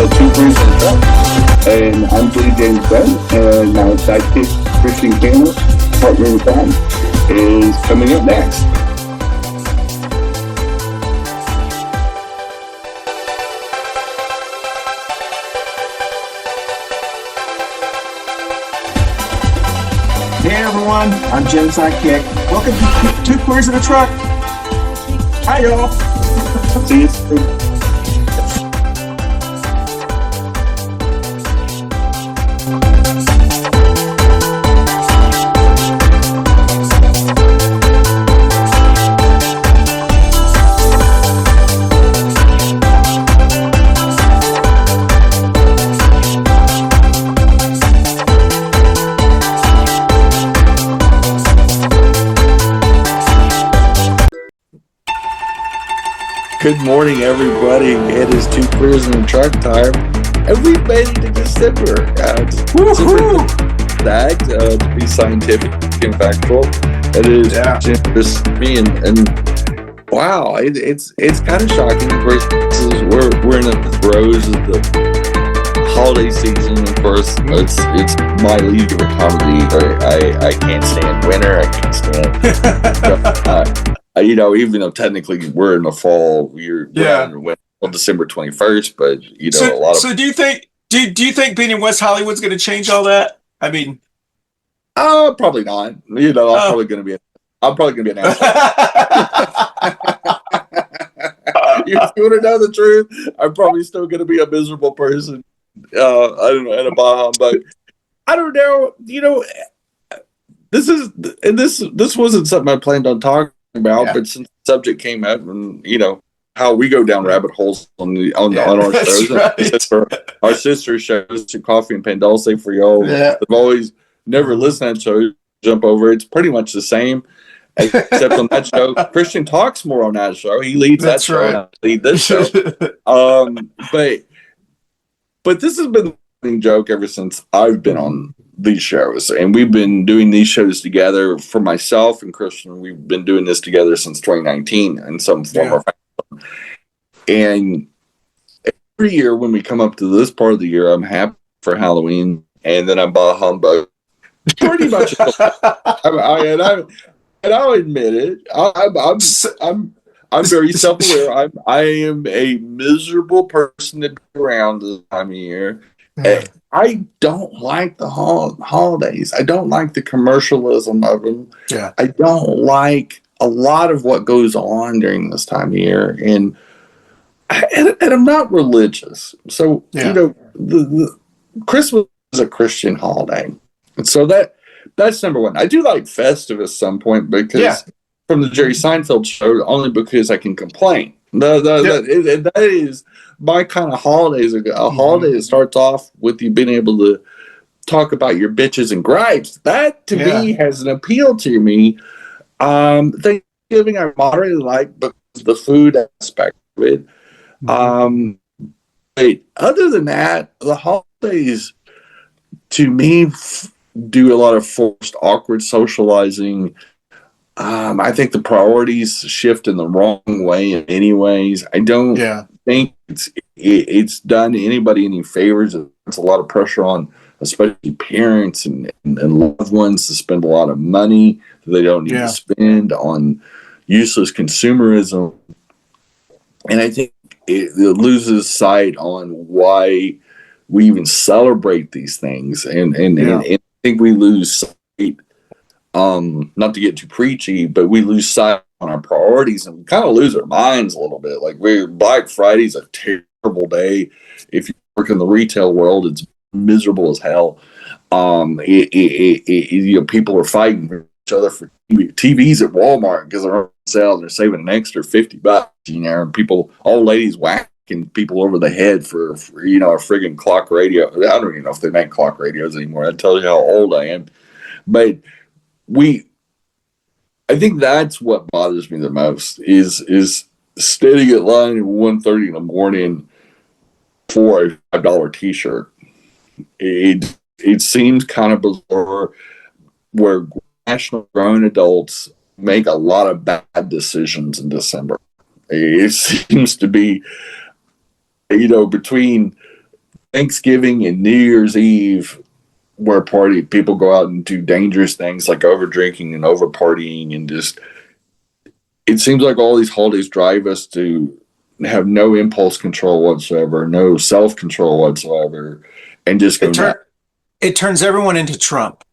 Two Birds in a Truck. And I'm Billy James Gunn, and my sidekick, Christian Cano, partner with Gunn, is coming up next. Hey everyone, I'm Jim's sidekick. Welcome to Two Birds in a Truck. Hi y'all. See you soon. Good morning, everybody. It is Two Birds in a Truck time, and we've made it to December. To be scientific and factual, it is just me and wow, it's kind of shocking. Of course, we're in the throes of the holiday season. Of course, it's my leisure comedy. I can't stand winter. I can't stand. Even though technically we're in the fall, we're on December 21st, but a lot of. So do you think being in West Hollywood's going to change all that? I mean, probably not. I'm probably going to be an asshole. You want to know the truth? I'm probably still going to be a miserable person. I don't know, at a Baja, but I don't know. This wasn't something I planned on talking about, but since the subject came up, and how we go down rabbit holes on our shows, right. Our sister shows, Coffee and Pan Dulce for y'all. Yeah. I've always never listened to that show. Jump over. It's pretty much the same, except on that show, Christian talks more on that show. He leads that show. Right. And I lead this show. But this has been a running joke ever since I've been on these shows, and we've been doing these shows together. For myself and Christian, we've been doing this together since 2019 in some form or fashion. And every year when we come up to this part of the year, I'm happy for Halloween, and then I'm bah humbug. Pretty much, and I'll admit it. I'm very self-aware. I am a miserable person to be around this time of year. Yeah. I don't like the holidays. I don't like the commercialism of them. Yeah. I don't like a lot of what goes on during this time of year, and I'm not religious. So the Christmas is a Christian holiday, and so that's number one. I do like Festivus at some point because from the Jerry Seinfeld show, only because I can complain. That is my kind of holidays. A holiday that starts off with you being able to talk about your bitches and gripes. That to me has an appeal to me. Thanksgiving I moderately like because of the food aspect of it. But other than that, the holidays to me do a lot of forced, awkward socializing. I think the priorities shift in the wrong way in many ways. I don't think it's done anybody any favors. It's a lot of pressure on especially parents and loved ones to spend a lot of money that they don't need to spend on useless consumerism. And I think it loses sight on why we even celebrate these things. And I think we lose sight. Not to get too preachy, but we lose sight on our priorities and we kind of lose our minds a little bit. Like Black Friday's a terrible day. If you work in the retail world, it's miserable as hell. People are fighting for each other for TVs at Walmart because they're on sale and they're saving an extra $50. And old ladies whacking people over the head for a friggin' clock radio. I don't even know if they make clock radios anymore. That tells you how old I am. But I think that's what bothers me the most is standing at line at 1:30 in the morning for a $5 t-shirt. It seems kind of bizarre where national grown adults make a lot of bad decisions in December. It seems to be, between Thanksgiving and New Year's Eve, where people go out and do dangerous things like over drinking and over partying, and just it seems like all these holidays drive us to have no impulse control whatsoever, no self control whatsoever, and just go nuts. It turns everyone into Trump.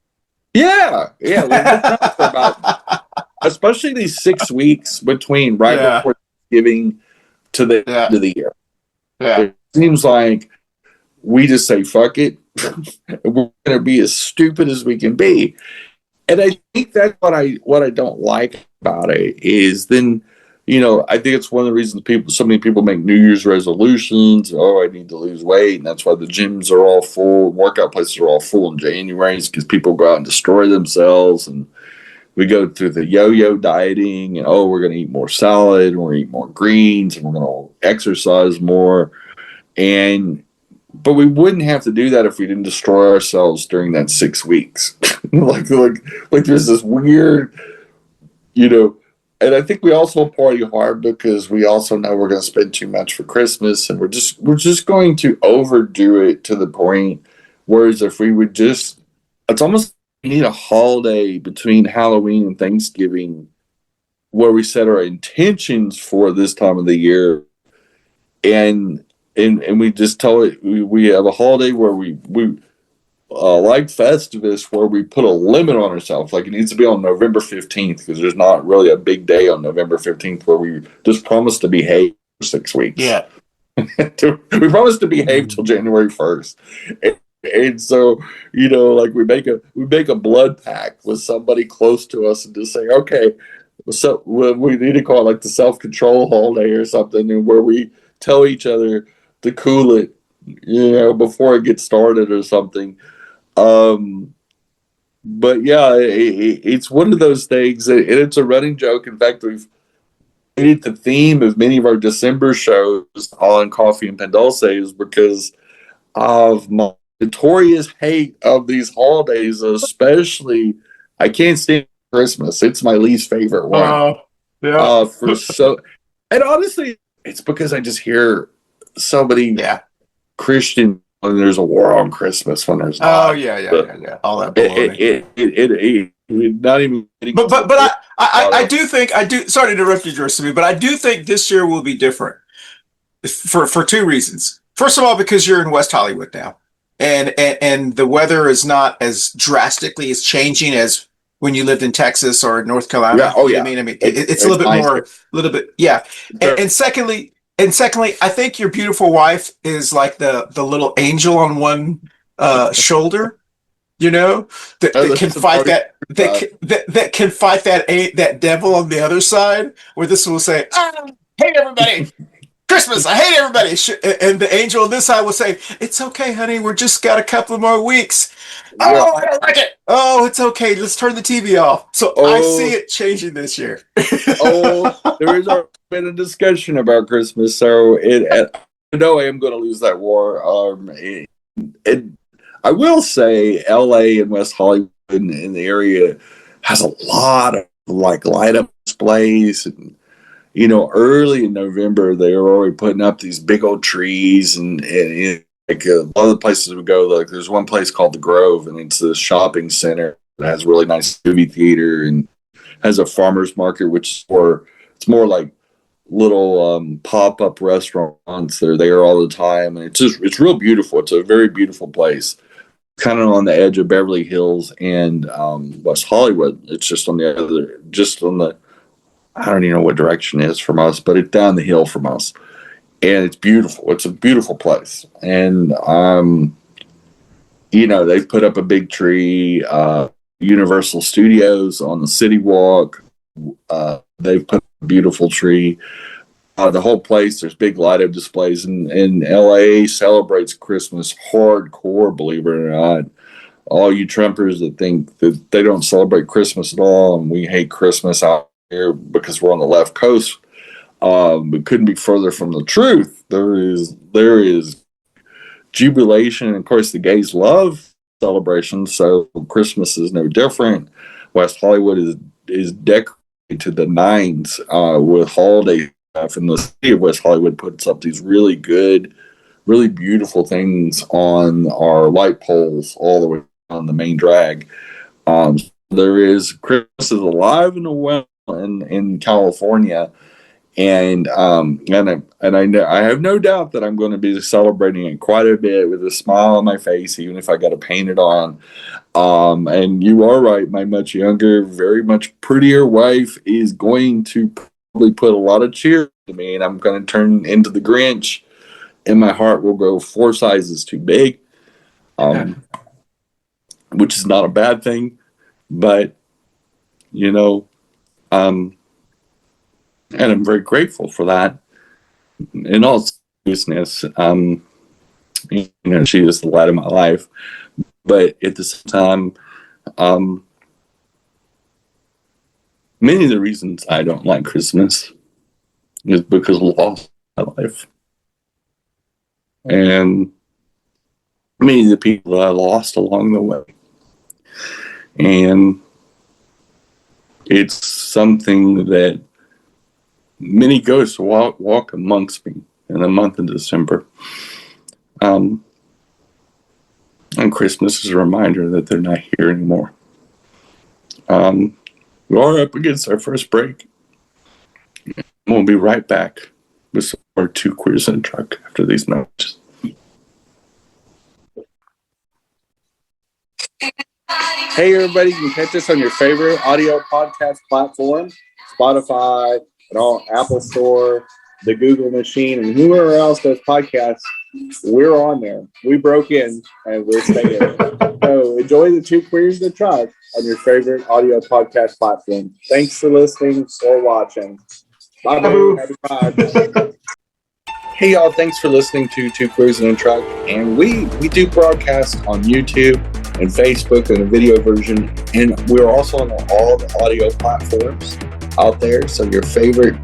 Yeah. For about, especially these 6 weeks between before Thanksgiving to the end of the year. Yeah. It seems like we just say, fuck it. We're going to be as stupid as we can be. And I think that's what I don't like about it is then, I think it's one of the reasons so many people make New Year's resolutions. Oh, I need to lose weight. And that's why the gyms are all full. Workout places are all full in January because people go out and destroy themselves. And we go through the yo-yo dieting and, we're going to eat more salad. And we're going to eat more greens and we're going to exercise more. But we wouldn't have to do that if we didn't destroy ourselves during that 6 weeks. like there's this weird, and I think we also party hard because we also know we're going to spend too much for Christmas, and we're just going to overdo it to the point. Whereas if we would it's almost like we need a holiday between Halloween and Thanksgiving where we set our intentions for this time of the year, and we just tell it we have a holiday where we like Festivus where we put a limit on ourselves. Like it needs to be on November 15th because there's not really a big day on November 15th where we just promise to behave for 6 weeks. Yeah. We promise to behave till January 1st. And so, like we make a blood pact with somebody close to us and just say, okay, so we need to call it like the self-control holiday or something, and where we tell each other to cool it, before it gets started or something. But yeah, it's one of those things, and it's a running joke. In fact, we've made it the theme of many of our December shows on Coffee and Pendulces because of my notorious hate of these holidays, especially I can't stand Christmas. It's my least favorite one. And honestly, it's because I just hear so many Christian when there's a war on Christmas when there's not. Oh yeah. All that baloney. It not even. But I do think Sorry to interrupt you, Gersemi, but I do think this year will be different for two reasons. First of all, because you're in West Hollywood now, and the weather is not as drastically as changing as when you lived in Texas or North Carolina. Yeah. Oh yeah. I mean, it's a little bit more, yeah. And secondly, I think your beautiful wife is like the little angel on one shoulder, that can fight that can fight that devil on the other side. Where this will say, "Hate everybody, Christmas. I hate everybody," and the angel on this side will say, "It's okay, honey. We're just got a couple of more weeks." Yeah. Oh, I don't like it. Oh, it's okay. Let's turn the TV off. So I see it changing this year. There is been a discussion about Christmas, so I know I am going to lose that war. I will say, LA and West Hollywood in the area has a lot of like light up displays, and early in November they were already putting up these big old trees, and like a lot of the places we go, like there's one place called the Grove, and it's a shopping center that has a really nice movie theater and has a farmer's market, which it's more like little pop-up restaurants that are there all the time, and it's real beautiful. It's a very beautiful place, kind of on the edge of Beverly Hills and West Hollywood. It's just on the I don't even know what direction it is from us, but it's down the hill from us, and it's beautiful. It's a beautiful place, and they've put up a big tree. Universal Studios on the City Walk, they've put up a beautiful tree. The whole place, there's big light up displays, and LA celebrates Christmas hardcore, believe it or not. All you Trumpers that think that they don't celebrate Christmas at all and we hate Christmas out here because we're on the left coast, we couldn't be further from the truth. There is jubilation, and of course the gays love celebrations, so Christmas is no different. West Hollywood is decorated to the nines with holiday stuff, and the city of West Hollywood puts up these really good really beautiful things on our light poles all the way on the main drag. There is Christmas is alive and well in California, and I know I have no doubt that I'm going to be celebrating it quite a bit with a smile on my face, even if I got to paint it on. And you are right, my much younger, very much prettier wife is going to probably put a lot of cheer to me, and I'm going to turn into the Grinch, and my heart will go 4 sizes too big, which is not a bad thing, but you know, and I'm very grateful for that. In all seriousness, you know, she is the light of my life, but at the same time, many of the reasons I don't like Christmas is because of loss in my life. And many of the people that I lost along the way. And it's something that many ghosts walk amongst me in the month of December. And Christmas is a reminder that they're not here anymore. We are up against our first break. We'll be right back with some more Two Queers in a Truck after these messages. Hey, everybody, you can catch us on your favorite audio podcast platform, Spotify, and all Apple Store, the Google machine, and whoever else does podcasts. We're on there. We broke in, and we're staying. So enjoy the Two Queers in a Truck on your favorite audio podcast platform. Thanks for listening or watching. Bye, boo. Happy Pride. Hey, y'all. Thanks for listening to Two Queers in a Truck. And we do broadcast on YouTube and Facebook in a video version. And we're also on all the audio platforms out there. So your favorite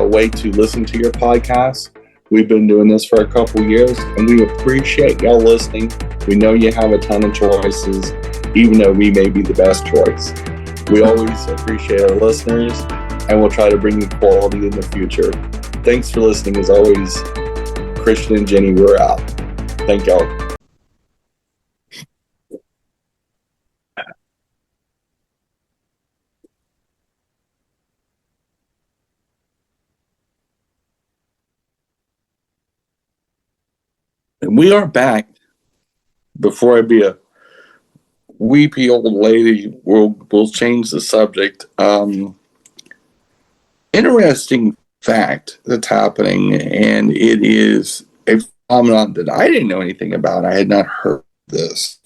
way to listen to your podcast. We've been doing this for a couple years, and we appreciate y'all listening. We know you have a ton of choices, even though we may be the best choice. We always appreciate our listeners, and we'll try to bring you quality in the future. Thanks for listening. As always, Christian and Jenny, we're out. Thank y'all. And we are back. Before I be a weepy old lady, we'll change the subject. Interesting fact that's happening, and it is a phenomenon that I didn't know anything about. I had not heard this.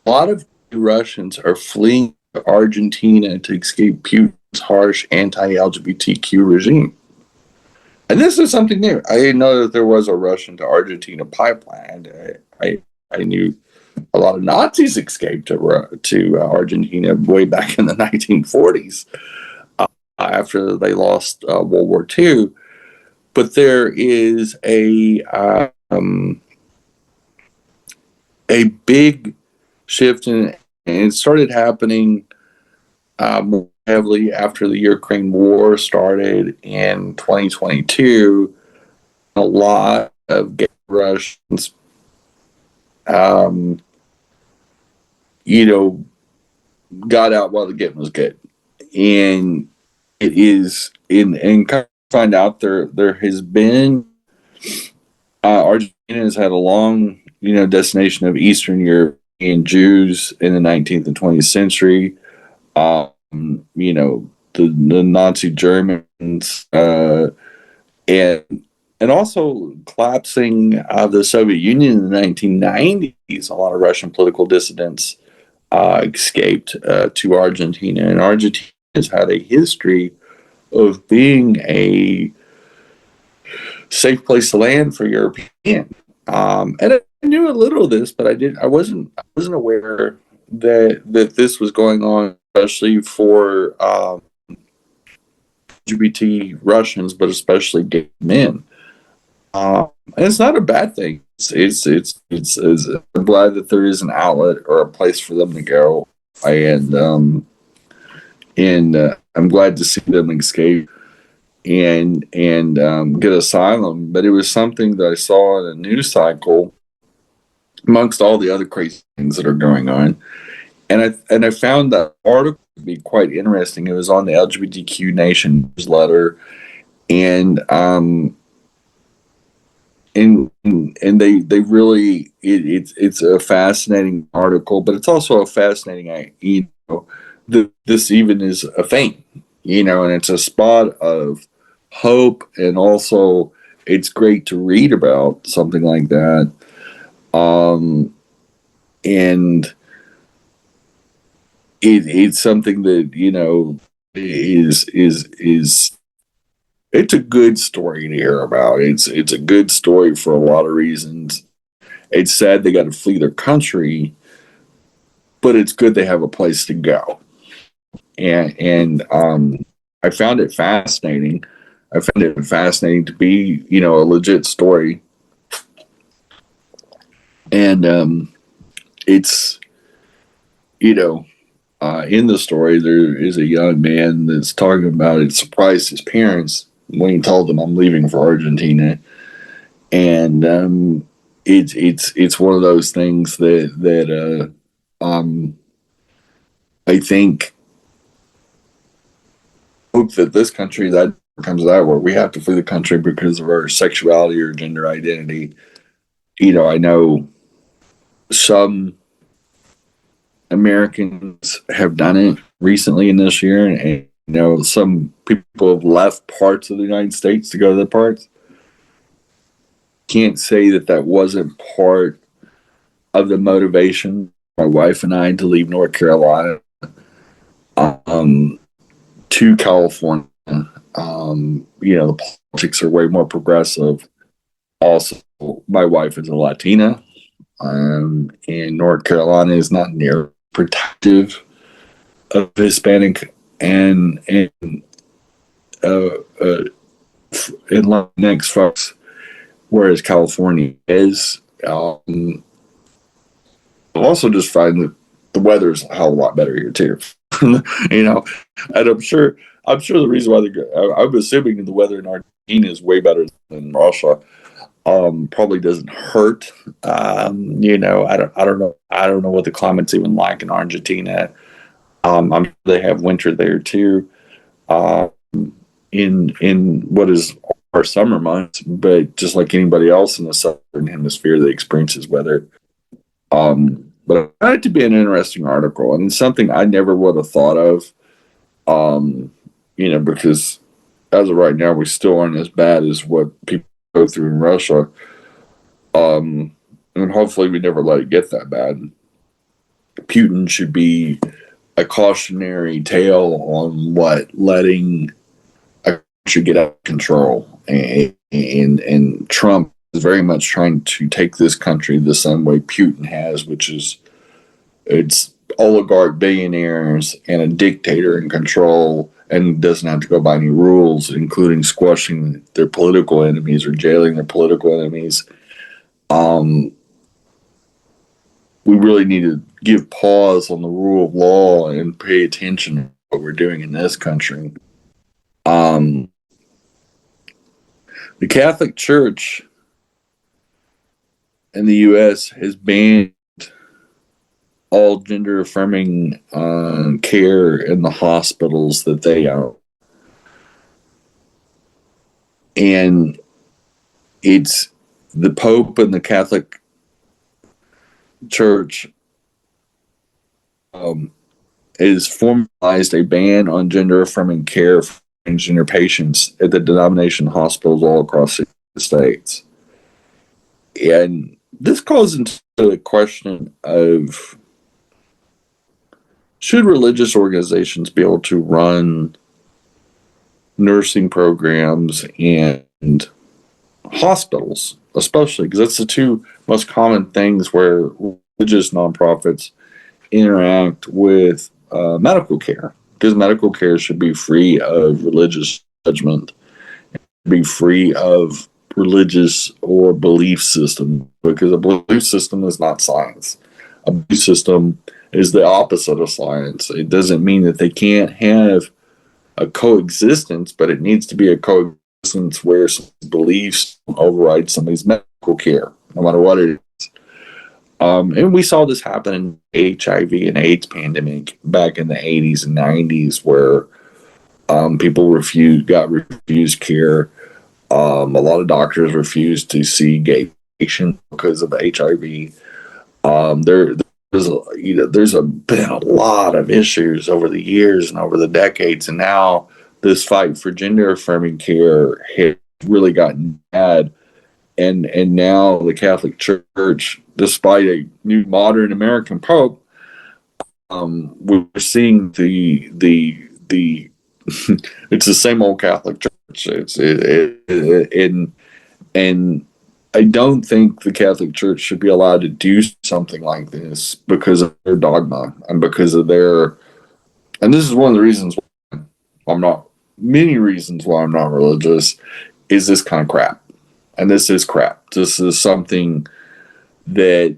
A lot of Russians are fleeing to Argentina to escape Putin's harsh anti-LGBTQ regime. And this is something new. I didn't know that there was a Russian to Argentina pipeline. I knew a lot of Nazis escaped to Argentina way back in the 1940s after they lost World War II. But there is a big shift, and it started happening more heavily after the Ukraine war started in 2022. A lot of gay Russians, got out while the getting was good, and it is and kind of find out there has been Argentina has had a long destination of Eastern European Jews in the 19th and 20th century. The Nazi Germans, and also collapsing the Soviet Union in the 1990s. A lot of Russian political dissidents escaped to Argentina, and Argentina has had a history of being a safe place to land for Europeans. And I knew a little of this, but I wasn't aware that this was going on, especially for LGBT Russians, but especially gay men. And it's not a bad thing. It's I'm glad that there is an outlet or a place for them to go, and I'm glad to see them escape. and get asylum. But it was something that I saw in a news cycle amongst all the other crazy things that are going on. And I found that article to be quite interesting. It was on the LGBTQ Nation newsletter, and they really it's a fascinating article, but it's also a fascinating this even is a thing, and it's a spot of hope, and also it's great to read about something like that, and it's something that is it's a good story to hear about. It's a good story for a lot of reasons. It's sad they got to flee their country, but it's good they have a place to go. And I found it fascinating. I found it fascinating to be, a legit story. And it's, in the story, there is a young man that's talking about it surprised his parents when he told them, I'm leaving for Argentina. And it's one of those things that I think hope that this country that comes out where we have to flee the country because of our sexuality or gender identity. I know some Americans have done it recently in this year, and some people have left parts of the United States to go to the parts. Can't say that wasn't part of the motivation my wife and I to leave North Carolina to California. The politics are way more progressive. Also, my wife is a Latina, and North Carolina is not near protective of Hispanic and Latinx folks, whereas California is. I also just find that the weather's a hell of a lot better here too. And I'm sure the reason why I'm assuming that the weather in Argentina is way better than Russia. Probably doesn't hurt. I don't know what the climate's even like in Argentina. I'm sure they have winter there too. In what is our summer months, but just like anybody else in the southern hemisphere that experiences weather. But I found it to be an interesting article, and something I never would have thought of. Because as of right now, we still aren't as bad as what people go through in Russia. And hopefully we never let it get that bad. Putin should be a cautionary tale on what letting a country get out of control. And Trump is very much trying to take this country the same way Putin has, which is it's oligarch billionaires and a dictator in control, and doesn't have to go by any rules, including squashing their political enemies or jailing their political enemies. We really need to give pause on the rule of law and pay attention to what we're doing in this country. The Catholic Church in the U.S. has banned all gender affirming care in the hospitals that they own. And it's the Pope and the Catholic Church has formalized a ban on gender affirming care for transgender patients at the denomination hospitals all across the United States. And this calls into the question of, should religious organizations be able to run nursing programs and hospitals, especially because that's the two most common things where religious nonprofits interact with medical care, because medical care should be free of religious judgment, be free of religious or belief system, because a belief system is not science. A belief system is the opposite of science. It doesn't mean that they can't have a coexistence, but it needs to be a coexistence where somebody's beliefs override somebody's medical care, no matter what it is. And we saw this happen in the HIV and AIDS pandemic back in the 80s and 90s, where people got refused care. A lot of doctors refused to see gay patients because of HIV. There's been a lot of issues over the years and over the decades, and now this fight for gender affirming care has really gotten bad. And now the Catholic Church, despite a new modern American Pope, we're seeing the it's the same old Catholic Church. And I don't think the Catholic Church should be allowed to do something like this because of their dogma and because of and this is one of the reasons why many reasons why I'm not religious, is this kind of crap. And this is crap. This is something that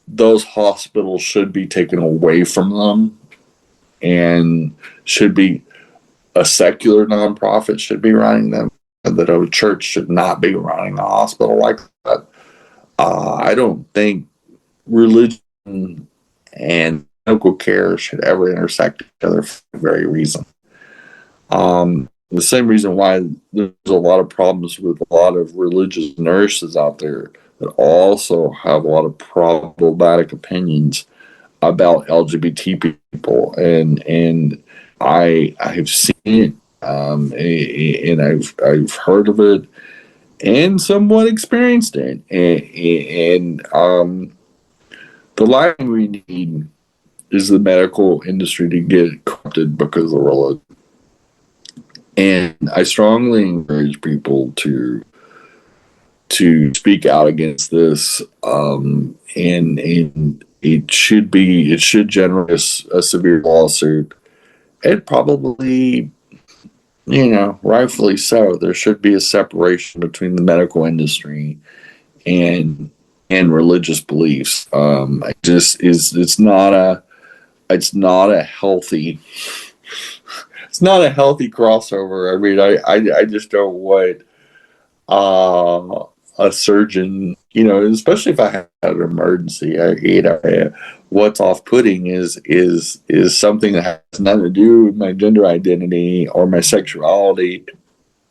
those hospitals should be taken away from them, and should be a secular nonprofit should be running them, and that a church should not be running a hospital like that. I don't think religion and medical care should ever intersect each other for that very reason. The same reason why there's a lot of problems with a lot of religious nurses out there that also have a lot of problematic opinions about LGBT people, and I have seen it, and I've heard of it, and somewhat experienced it, and the last thing we need is the medical industry to get corrupted because of religion. And I strongly encourage people to speak out against this, and it should generate a severe lawsuit, and probably, rightfully so. There should be a separation between the medical industry and religious beliefs. It's not a healthy. It's not a healthy crossover. I mean, I just don't want a surgeon, especially if I had an emergency. What's off-putting is something that has nothing to do with my gender identity or my sexuality.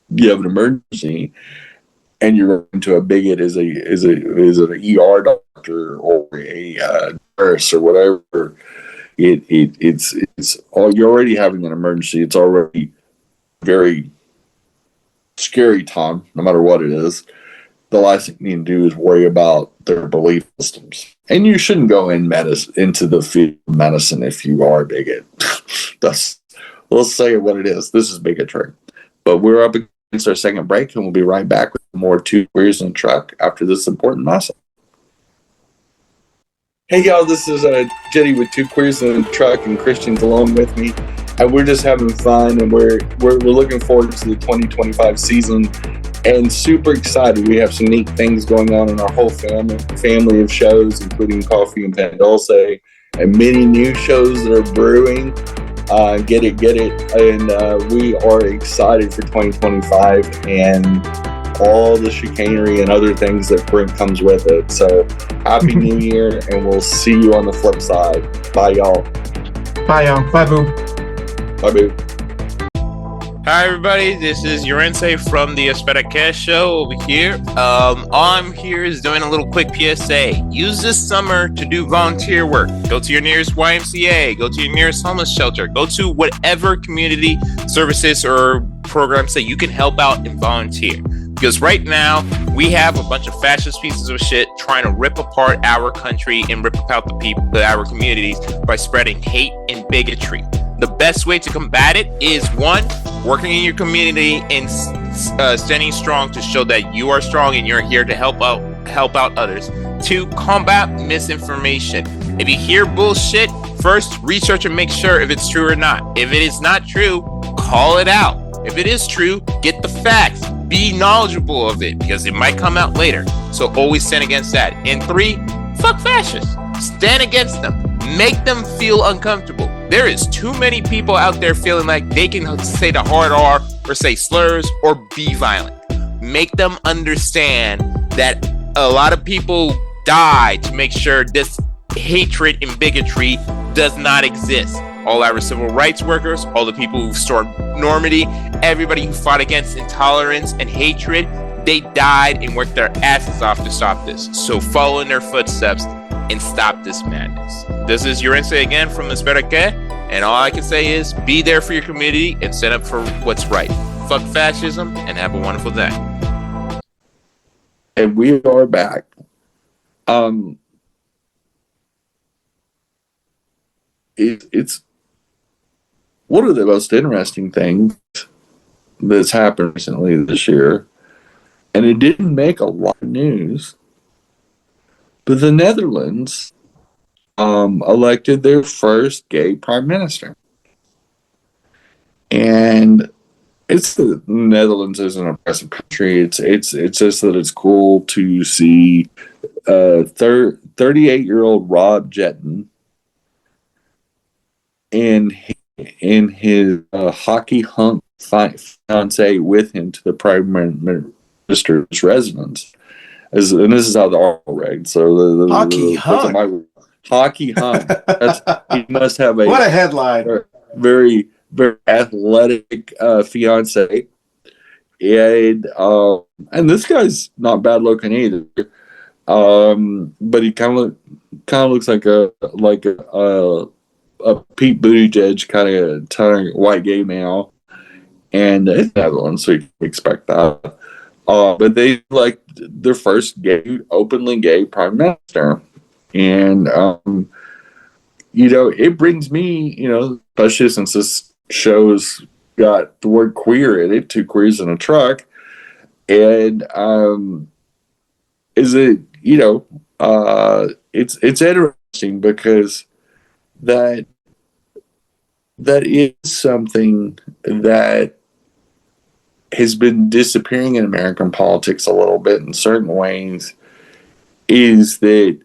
You have an emergency, and you're going to a bigot as an ER doctor or a nurse or whatever. It's you're already having an emergency. It's already very scary time, no matter what it is. The last thing you need to do is worry about their belief systems. And you shouldn't go into the field of medicine if you are a bigot. Let's say what it is. This is bigotry. But we're up against our second break, and we'll be right back with more Two Queers in a Truck after this important message. Hey y'all, this is Jetty with Two Queers in a Truck, and Christian's along with me, and we're just having fun, and we're looking forward to the 2025 season, and super excited. We have some neat things going on in our whole family of shows, including Coffee and Pan Dulce, and many new shows that are brewing. Get it, and we are excited for 2025 and all the chicanery and other things that comes with it. So happy New Year, and we'll see you on the flip side. Bye y'all. Bye y'all. Bye boo. Bye boo. Hi everybody, this is Gersemi from the Espera Cash Show over here. All I'm here is doing a little quick PSA. Use this summer to do volunteer work. Go to your nearest YMCA, go to your nearest homeless shelter, go to whatever community services or programs that you can help out and volunteer. Because right now, we have a bunch of fascist pieces of shit trying to rip apart our country and rip apart the people, our communities, by spreading hate and bigotry. The best way to combat it is, one, working in your community and standing strong to show that you are strong and you're here to help out others. Two, combat misinformation. If you hear bullshit, first research and make sure if it's true or not. If it is not true, call it out. If it is true, get the facts. Be knowledgeable of it, because it might come out later. So always stand against that. And three, fuck fascists. Stand against them. Make them feel uncomfortable. There is too many people out there feeling like they can say the hard R or say slurs or be violent. Make them understand that a lot of people died to make sure this hatred and bigotry does not exist. All our civil rights workers, all the people who restored normity, everybody who fought against intolerance and hatred, they died and worked their asses off to stop this. So follow in their footsteps and stop this madness. This is Yorense again from Espera Que, and all I can say is be there for your community and stand up for what's right. Fuck fascism and have a wonderful day. And we are back. It's one of the most interesting things that's happened recently this year, and it didn't make a lot of news, but the Netherlands elected their first gay prime minister. And it's the Netherlands is an oppressive country. It's just that it's cool to see 38-year-old Rob Jetten and his hockey hunk fiance with him to the prime minister's residence. And this is how the R read. So hockey hunk. Hockey hunk. He must have what a headline. Very, very athletic fiance. And this guy's not bad looking either. But he kind of looks like a Pete Buttigieg kind of white gay male, and it's Netherlands, so you can expect that. But they like their first openly gay prime minister, and it brings me, especially since this show's got the word queer in it, 2 queers in a truck, and it's interesting because that is something that has been disappearing in American politics a little bit in certain ways, is that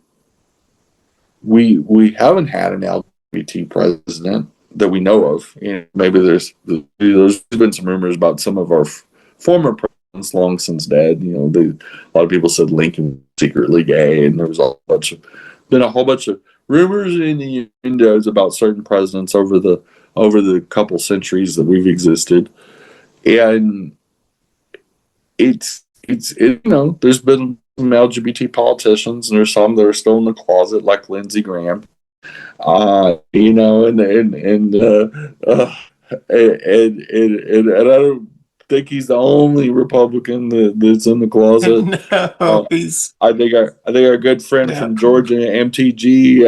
we haven't had an LGBT president that we know of. Maybe there's been some rumors about some of our former presidents long since dead. A lot of people said Lincoln was secretly gay, and there was a whole bunch of rumors in the windows about certain presidents over the couple centuries that we've existed. And there's been some LGBT politicians, and there's some that are still in the closet, like Lindsey Graham. And I don't think he's the only Republican that's in the closet. No, I think our good friend from Georgia, MTG.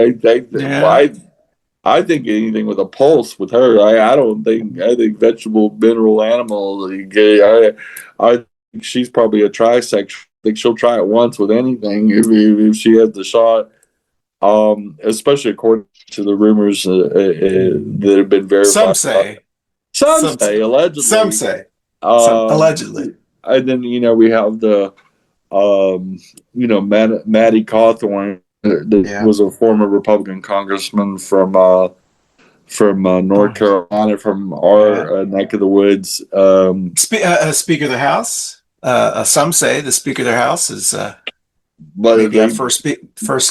I think anything with a pulse with her. I think vegetable, mineral, animal. I think she's probably a trisexual. I think she'll try it once with anything if she has the shot. Especially according to the rumors that have been verified. Some say allegedly. Some say allegedly. And then we have the Matty Cawthorn. That was a former Republican congressman from North Carolina, from our neck of the woods. Speaker of the House. Some say the Speaker of the House is first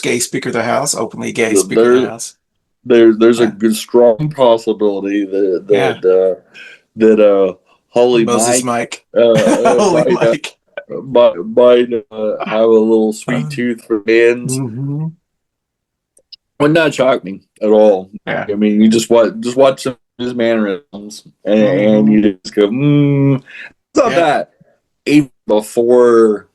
gay Speaker of the House, openly gay Speaker of the House. There's a good, strong possibility that Holy Moses Mike, Holy Mike. might have a little sweet tooth for bands. Mm-hmm. Would not shock me at all. Yeah. I mean, you just watch some of his mannerisms, and you just go, It's not that. Even before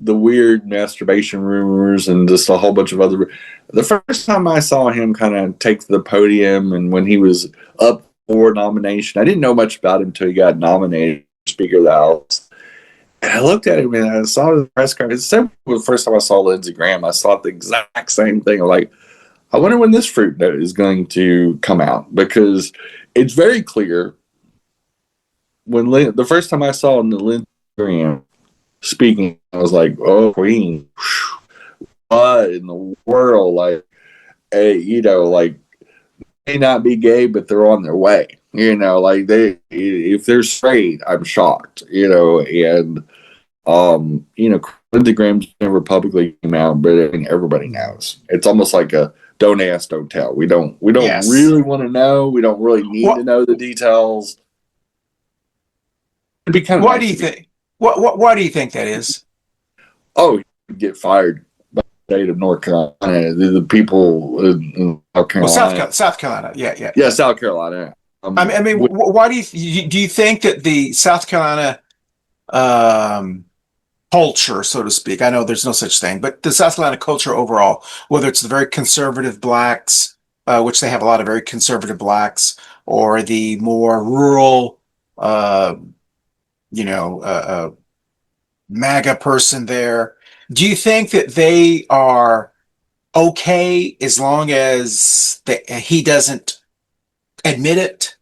the weird masturbation rumors and just a whole bunch of other. The first time I saw him kind of take to the podium, and when he was up for nomination, I didn't know much about him until he got nominated for Speaker of the House. And I looked at him and I saw the press conference. The first time I saw Lindsey Graham, I saw the exact same thing. I'm like, I wonder when this fruit is going to come out, because it's very clear. When the first time I saw Lindsey Graham speaking, I was like, "Oh, Queen, what in the world?" may not be gay, but they're on their way. You know, like if they're straight, I'm shocked. You know, and you know, the Grams never publicly came out, but I think everybody knows. It's almost like a don't ask, don't tell. We don't Yes. really want to know. We don't really need to know the details. It'd be kind of Why nice do you to be- think? Why do you think that is? Oh, you get fired by the state of North Carolina. The people in South Carolina. Well, South Carolina. Yeah. Yeah, South Carolina. I mean, why do you think that the South Carolina culture, so to speak? I know there's no such thing, but the South Carolina culture overall, whether it's the very conservative blacks, which they have a lot of very conservative blacks, or the more rural, MAGA person there, do you think that they are okay as long as he doesn't admit it?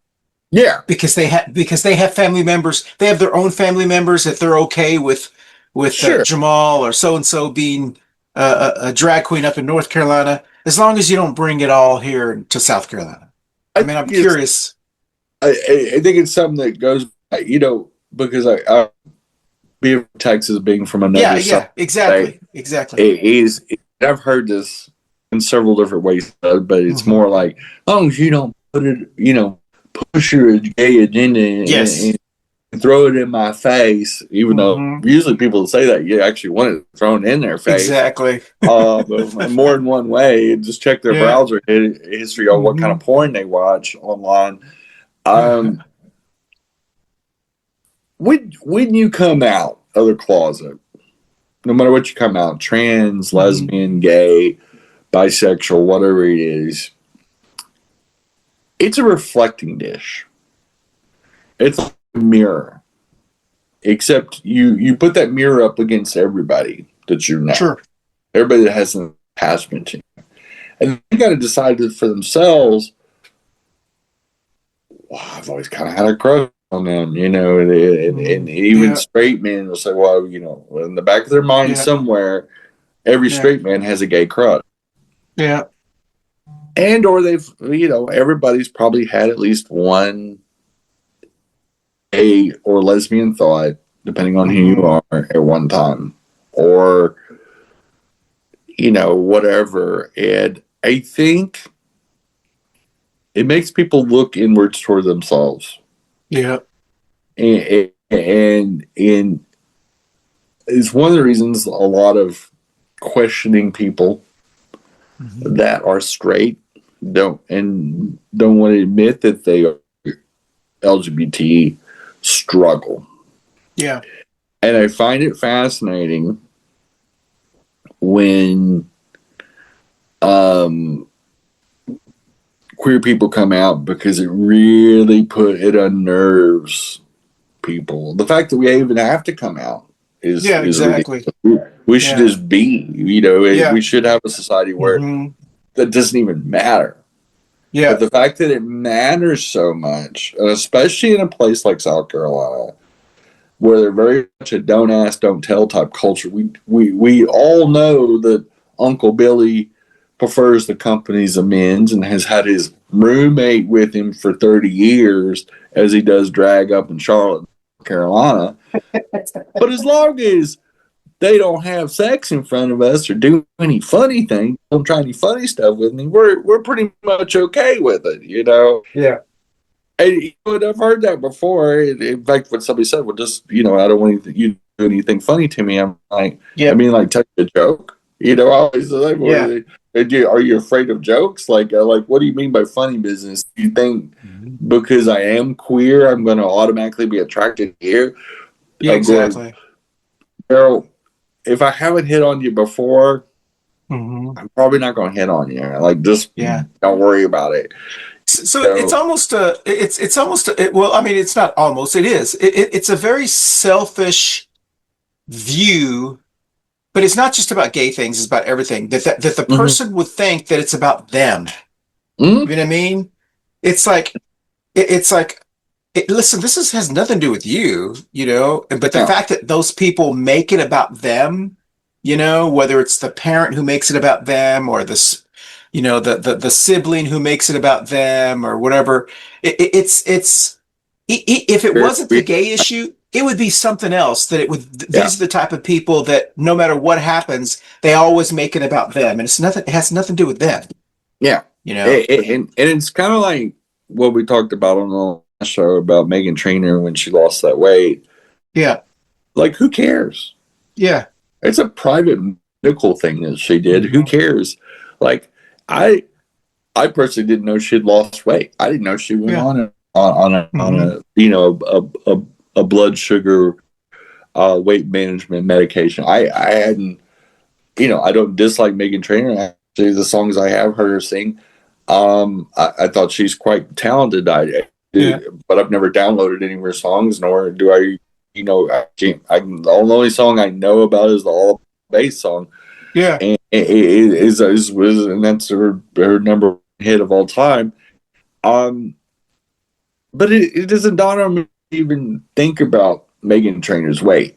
Yeah, because they have family members. They have their own family members that they're okay with Sure. Jamal or so and so being a drag queen up in North Carolina, as long as you don't bring it all here to South Carolina. I mean, I'm curious. I think it's something that goes, you know, because I being from Texas, being from another Yeah, exactly. It is. I've heard this in several different ways, but it's more like, as long as you don't put it, you know, push your gay agenda and throw it in my face, even though usually people that say that you actually want it thrown in their face. Exactly. But more than one way. Just check their browser history on what kind of porn they watch online. When you come out of the closet, no matter what you come out, trans, lesbian, gay, bisexual, whatever it is, it's a reflecting dish. It's a mirror. Except you put that mirror up against everybody that you know. Sure. Everybody that has an attachment to you. And they got to decide for themselves, well, I've always kind of had a crush on them, you know, and even straight men will say, well, you know, in the back of their mind somewhere, every straight man has a gay crush. Yeah. And or they've, you know, everybody's probably had at least one gay or lesbian thought, depending on who you are at one time, or, you know, whatever. And I think it makes people look inwards toward themselves. Yeah. And it's one of the reasons a lot of questioning people that are straight don't want to admit that they are LGBT struggle. Yeah. And I find it fascinating when queer people come out, because it really unnerves people. The fact that we even have to come out is exactly. Ridiculous. We should just be, you know, we should have a society where that doesn't even matter. Yeah. But the fact that it matters so much, and especially in a place like South Carolina, where they're very much a don't ask, don't tell type culture, we all know that Uncle Billy prefers the company's amends and has had his roommate with him for 30 years as he does drag up in Charlotte, North Carolina. But as long as they don't have sex in front of us or do any funny things, don't try any funny stuff with me, we're pretty much okay with it, you know? Yeah. And I've heard that before. In fact, when somebody said, well, just, you know, I don't want you to do anything funny to me, I'm like, I mean, like, tell you a joke. You know, I always say, well, are you afraid of jokes? Like, what do you mean by funny business? Do you think because I am queer, I'm going to automatically be attracted here? Yeah, exactly. Girl, if I haven't hit on you before, I'm probably not going to hit on you. Like, just don't worry about it. So it's almost well, I mean, it's not almost, it is. It's a very selfish view. But it's not just about gay things; it's about everything. That the person would think that it's about them. You know what I mean? It's like, listen, this has nothing to do with you, you know. But the fact that those people make it about them, you know, whether it's the parent who makes it about them or this, you know, the sibling who makes it about them or whatever. If it wasn't the gay issue, it would be something else. That it would. These are the type of people that no matter what happens, they always make it about them, and it's nothing. It has nothing to do with them. Yeah, you know, and it's kind of like what we talked about on the last show about Meghan Trainor when she lost that weight. Yeah, like who cares? Yeah, it's a private medical thing that she did. Who cares? Like I personally didn't know she'd lost weight. I didn't know she went on a you know a blood sugar weight management medication. I hadn't, you know, I don't dislike Meghan Trainor. Actually, the songs I have heard her sing, I thought she's quite talented. I do, but I've never downloaded any of her songs, nor do I. You know, the only song I know about is the All Bass song. Yeah, and and that's her number one hit of all time. But it doesn't dawn on me to even think about Meghan Trainor's weight.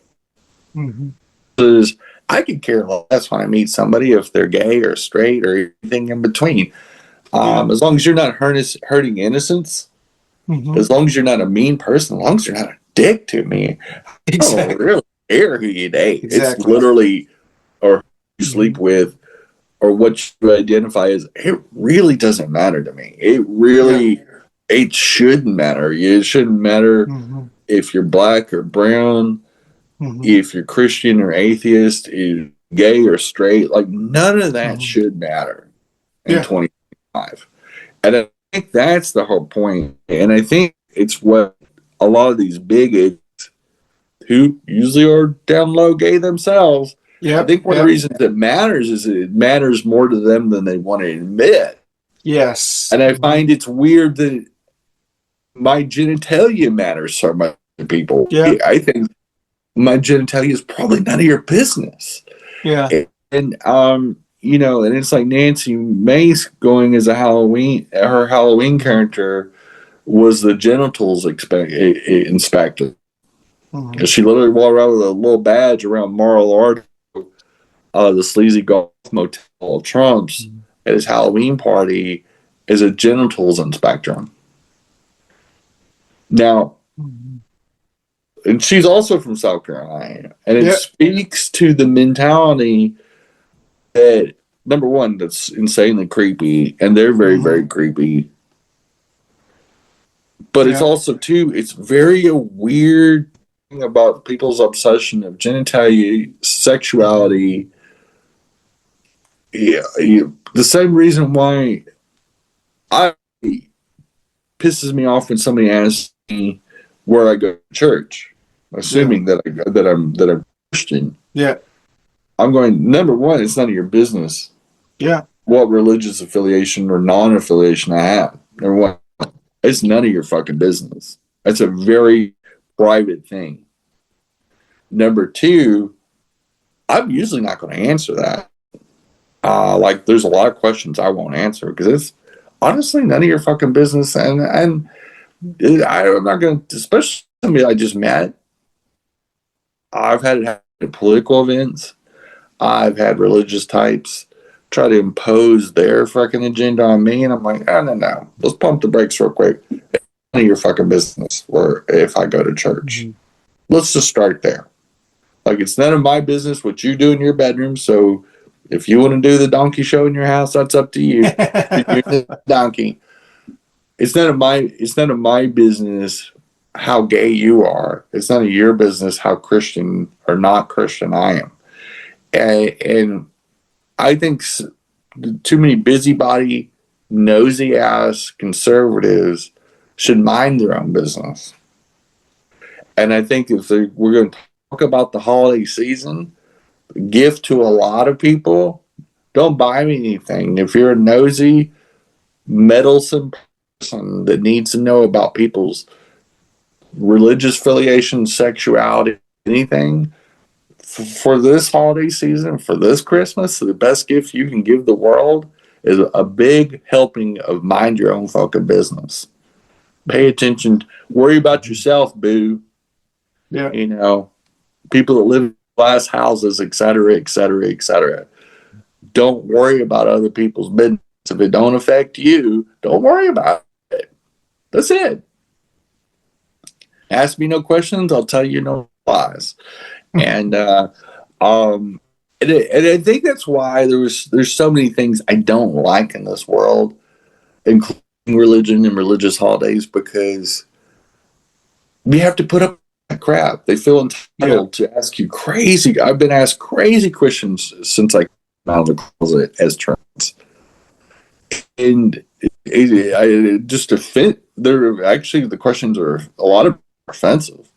Because I could care less when I meet somebody if they're gay or straight or anything in between. As long as you're not hurting innocence, as long as you're not a mean person, as long as you're not a dick to me, I don't really care who you date. It's literally, or who you sleep with, or what you identify as. It really doesn't matter to me. It really, it shouldn't matter. It shouldn't matter if you're black or brown, if you're Christian or atheist, if gay or straight. Like none of that should matter in 2025. And I think that's the whole point. And I think it's what a lot of these bigots, who usually are down low gay themselves, I think one of the reasons it matters is it matters more to them than they want to admit. Yes. And I find it's weird that my genitalia matters so much to people. Yeah. I think my genitalia is probably none of your business. Yeah. And you know, and it's like Nancy Mace going as her Halloween character was the genitals inspector. She literally walked around with a little badge around Mar-a-Lago, the sleazy golf motel of Trump's, at his Halloween party as a genitals inspector. Now, and she's also from South Carolina, and it speaks to the mentality that, number one, that's insanely creepy, and they're very, very creepy. But it's also, too, it's very a weird thing about people's obsession of genitalia, sexuality. The same reason why it pisses me off when somebody asks me where I go to church, assuming that I'm Christian. Yeah. I'm going, number one, it's none of your business. Yeah. What religious affiliation or non-affiliation I have. Number one, it's none of your fucking business. That's a very private thing. Number two, I'm usually not going to answer that. Like, there's a lot of questions I won't answer because it's honestly none of your fucking business. And I'm not going to, especially somebody I just met. I've had it happen at political events. I've had religious types try to impose their fucking agenda on me, and I'm like, no. Let's pump the brakes real quick. It's none of your fucking business where if I go to church. Let's just start there. Like, it's none of my business what you do in your bedroom, so if you want to do the donkey show in your house, that's up to you. You're the donkey. It's none of my business how gay you are. It's none of your business how Christian or not Christian I am. And I think too many busybody, nosy ass conservatives should mind their own business. And I think if we're going to talk about the holiday season, gift to a lot of people, don't buy me anything. If you're a nosy, meddlesome person that needs to know about people's religious affiliation, sexuality, anything, for this holiday season, for this Christmas, the best gift you can give the world is a big helping of mind your own fucking business. Pay attention. Worry about yourself, boo. Yeah. You know, people that live in glass houses, et cetera, et cetera, et cetera. Don't worry about other people's business. If it don't affect you, don't worry about it. That's it. Ask me no questions, I'll tell you no lies. And and I think that's why there's so many things I don't like in this world, including religion and religious holidays, because we have to put up with that crap. They feel entitled to ask you crazy. I've been asked crazy questions since I came out of the closet as trans, and just to fit. They're actually, the questions are a lot of offensive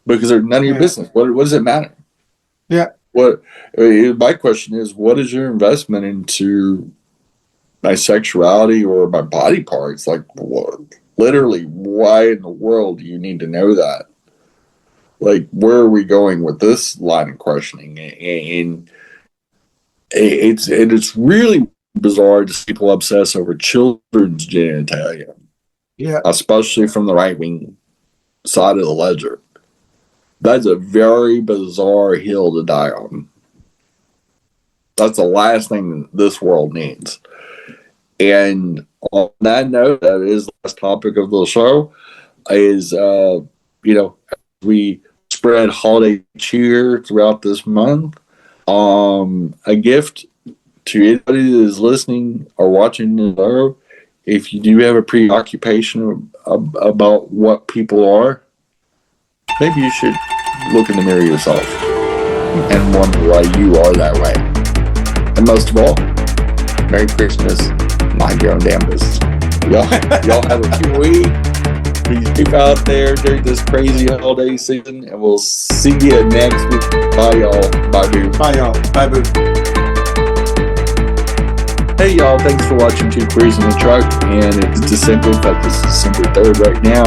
because they're none of your business. What does it matter? Yeah. My question is, what is your investment into my sexuality or my body parts? Like, what, literally, why in the world do you need to know that? Like, where are we going with this line of questioning? And it's really bizarre to see people obsess over children's genitalia. Yeah. Especially from the right wing side of the ledger. That's a very bizarre hill to die on. That's the last thing this world needs. And on that note, that is the last topic of the show, is, we spread holiday cheer throughout this month. A gift to anybody that is listening or watching the show, if you do have a preoccupation about what people are, maybe you should look in the mirror yourself and wonder why you are that way. And most of all, Merry Christmas. Mind your own damn business. Y'all have a good week. Please keep out there during this crazy holiday season, and we'll see you next week. Bye, y'all. Bye, boo. Bye, y'all. Bye, boo. Hey, y'all. Thanks for watching Two Queers in the Truck. And it's December. In fact, it's December 3rd right now.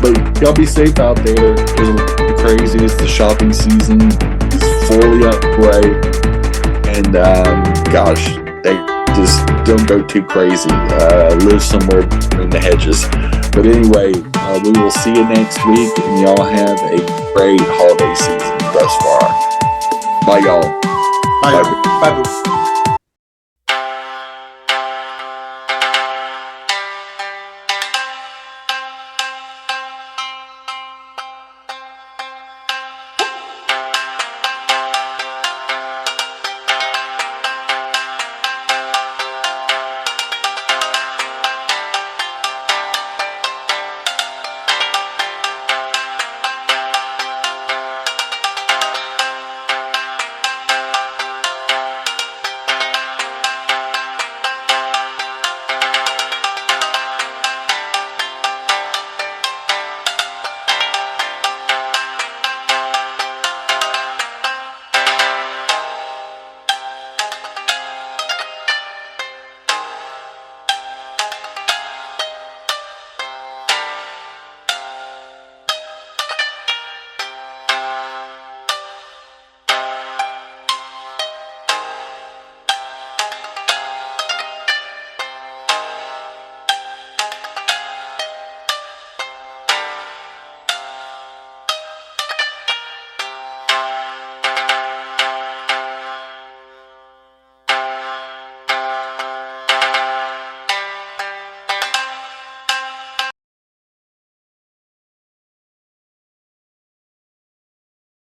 But y'all be safe out there. It's crazy. It's the shopping season. It's fully underway. And, gosh, they just don't go too crazy. Live somewhere in the hedges. But anyway, we will see you next week, and y'all have a great holiday season thus far. Bye, y'all. Bye, y'all. Bye, boo.